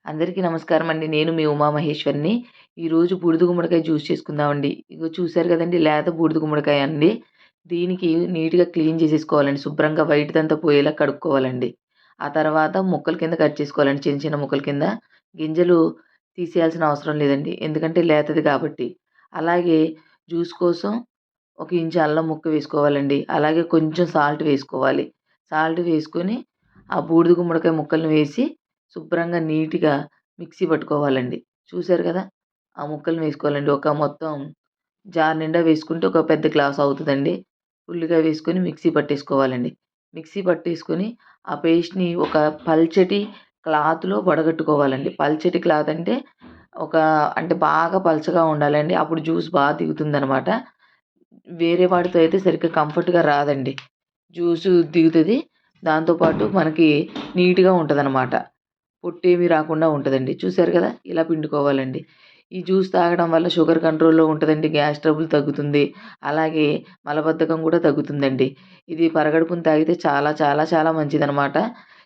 అందరికీ నమస్కారం అండి. నేను మీ ఉమామహేశ్వరిని. ఈరోజు బూడిద గుమ్మడికాయ జ్యూస్ చేసుకుందామండి. ఇగో చూసారు కదండీ! లేత బూడిద గుమ్మడికాయ అండి. దీనికి నీట్‌గా క్లీన్ చేసేసుకోవాలండి. శుభ్రంగా వైట్‌దంతా పోయేలా కడుక్కోవాలండి. ఆ తర్వాత ముక్కల కింద కట్ చేసుకోవాలండి. చిన్న చిన్న ముక్కల కింద. గింజలు తీసేయాల్సిన అవసరం లేదండి. ఎందుకంటే లేతది కాబట్టి. అలాగే జ్యూస్ కోసం ఒక ఇంచు అల్లం ముక్క వేసుకోవాలండి. అలాగే కొంచెం సాల్ట్ వేసుకోవాలి. సాల్ట్ వేసుకొని ఆ బూడిద గుమ్మడికాయ ముక్కల్ని వేసి శుభ్రంగా నీట్‌గా మిక్సీ పట్టుకోవాలండి. చూసారు కదా! ఆ ముక్కల్ని వేసుకోవాలండి. ఒక మొత్తం జార్ నిండా వేసుకుంటే ఒక పెద్ద గ్లాస్ అవుతదండి. ఫుల్లుగా వేసుకొని మిక్సీ పట్టేసుకోవాలండి. మిక్సీ పట్టేసుకొని ఆ పేస్ట్‌ని ఒక పల్చటి క్లాత్‌లో వడగట్టుకోవాలండి. పల్చటి క్లాత్ అంటే ఒక అంటే బాగా పలచగా ఉండాలండి. అప్పుడు జ్యూస్ దిగుతుందనమాట. వేరే వాటితో అయితే సరిగ్గా కంఫర్ట్‌గా రాదండి. జ్యూసు దిగుతది. దాంతో పాటు మనకి నీట్‌గా ఉంటదనమాట. పొట్టేమి రాకుండా ఉంటదండి. చూసారు కదా! ఇలా పిండుకోవాలండి. ఈ జ్యూస్ తాగడం వల్ల షుగర్ కంట్రోల్‌లో ఉంటదండి. గ్యాస్ ట్రబుల్ తగ్గుతుంది. అలాగే మలబద్ధకం కూడా తగ్గుతుందండి. ఇది పరగడుపున తాగితే చాలా చాలా చాలా మంచిదనమాట.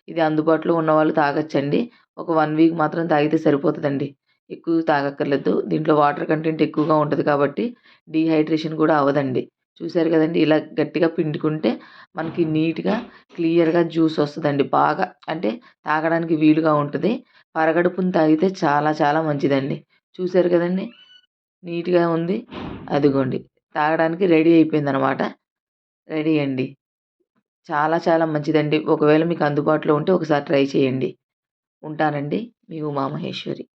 ఇది అందుబాటులో ఉన్నవాళ్ళు తాగొచ్చండి. ఒక 1 వీక్ మాత్రం తాగితే సరిపోతదండి. ఎక్కువ తాగక్కర్లేదు. దీంట్లో వాటర్ కంటెంట్ ఎక్కువగా ఉంటది కాబట్టి డీహైడ్రేషన్ కూడా అవ్వదండి. చూసారు కదండీ! ఇలా గట్టిగా పిండుకుంటే మనకి నీట్‌గా, క్లియర్‌గా జ్యూస్ వస్తదండి. బాగా అంటే తాగడానికి వీలుగా ఉంటది. పరగడుపున తాగితే చాలా చాలా మంచిదండి. చూసారు కదండీ! నీట్‌గా ఉంది. అదిగోండి. తాగడానికి రెడీ అయిపోయిందనమాట. రెడీ అండి. చాలా చాలా మంచిదండి. ఒకవేళ మీకు అందుబాటులో ఉంటే ఒకసారి ట్రై చేయండి. ఉంటానండి. మీ ఉమామహేశ్వరి.